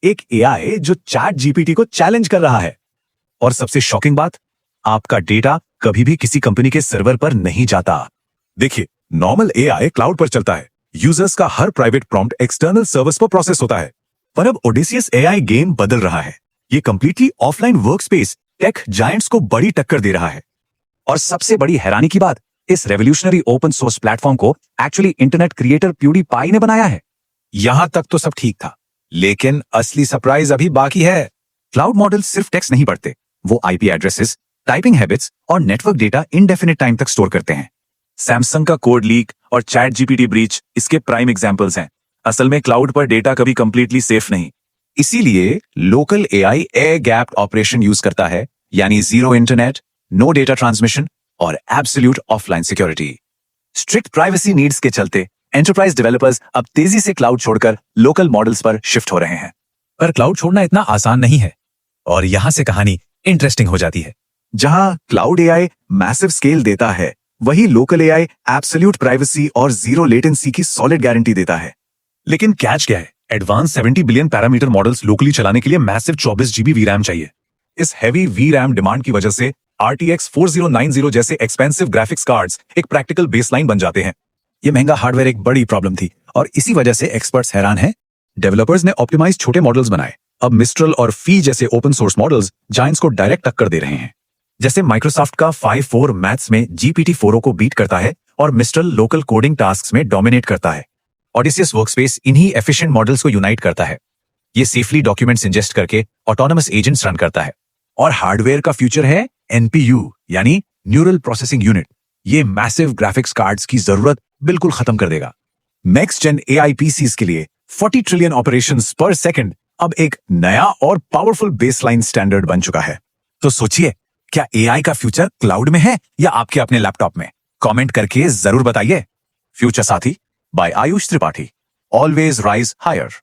एक एआई जो chat GPT को चैलेंज कर रहा है। और सबसे शॉकिंग बात, आपका डेटा कभी भी किसी कंपनी के सर्वर पर नहीं जाता। देखिए, नॉर्मल एआई क्लाउड पर चलता है, यूजर्स का हर प्राइवेट प्रॉम्प्ट एक्सटर्नल सर्वर्स पर प्रोसेस होता है। पर अब ओडेसियस एआई गेम बदल रहा है। ये completely offline workspace tech giants को बड़ी टक्कर दे रहा है। और सबसे बड़ी हैरानी की बात, इस रेवोल्यूशनरी ओपन सोर्स प्लेटफॉर्म को एक्चुअली इंटरनेट क्रिएटर प्यूडीपाई ने बनाया है। यहां तक तो सब ठीक था, लेकिन असली सरप्राइज अभी बाकी है। क्लाउड मॉडल सिर्फ टेक्स्ट नहीं पढ़ते, वो आईपी एड्रेसेस, टाइपिंग हैबिट्स और नेटवर्क डेटा इंडेफिनिट टाइम तक स्टोर करते हैं। सैमसंग का कोड लीक और चैट जीपीटी ब्रीच इसके प्राइम एग्जांपल्स हैं। असल में क्लाउड पर डेटा कभी कंप्लीटली सेफ नहीं। इसीलिए local AI air gapped operation use करता है, यानी zero internet, no data transmission और absolute offline security. Strict privacy needs के चलते एंटरप्राइज डेवलपर्स अब तेजी से क्लाउड छोड़कर लोकल मॉडल्स पर शिफ्ट हो रहे हैं। पर क्लाउड छोड़ना इतना आसान नहीं है, और यहां से कहानी इंटरेस्टिंग हो जाती है। जहां क्लाउड एआई मैसिव स्केल देता है, वही लोकल एआई एब्सोल्यूट प्राइवेसी और जीरो लेटेंसी की सॉलिड गारंटी देता है। लेकिन कैच क्या है? Advance 70 billion parameter models locally चलाने के लिए मैसिव 24 जीबी वीरैम चाहिए। इस हैवी वीरैम डिमांड की वजह से RTX 4090 जैसे एक्सपेंसिव ग्राफिक्स कार्ड्स एक प्रैक्टिकल बेसलाइन बन जाते हैं। ये महंगा हार्डवेयर एक बड़ी प्रॉब्लम थी, और इसी वजह से एक्सपर्ट्स हैरान हैं। डेवलपर्स ने ऑप्टिमाइज छोटे मॉडल्स बनाए। अब मिस्ट्रल और फी जैसे ओपन सोर्स मॉडल्स जायंट्स को डायरेक्ट टक्कर दे रहे हैं। जैसे माइक्रोसॉफ्ट का 5.4 मैथ्स में GPT-4o को बीट करता है और मिस्ट्रल लोकल कोडिंग टास्क्स में डोमिनेट करता है। ओडेसियस वर्कस्पेस इन्हीं एफिशिएंट मॉडल्स को यूनाइट करता है। ये सेफली डॉक्यूमेंट्स इंजेस्ट करके ऑटोनमस एजेंट्स रन करता है। और हार्डवेयर का फ्यूचर है NPU, यानी न्यूरल प्रोसेसिंग यूनिट। ये मैसिव ग्राफिक्स कार्ड्स की जरूरत बिल्कुल खत्म कर देगा। नेक्स्ट जेन AI PCs के लिए 40 ट्रिलियन ऑपरेशंस पर सेकंड अब एक नया और पावरफुल बेसलाइन स्टैंडर्ड बन चुका है। तो सोचिए, क्या AI का फ्यूचर क्लाउड में है या आपके अपने लैपटॉप में? कमेंट करके जरूर बताइए। Future Saathi by Ayush Tripathi. Always rise higher.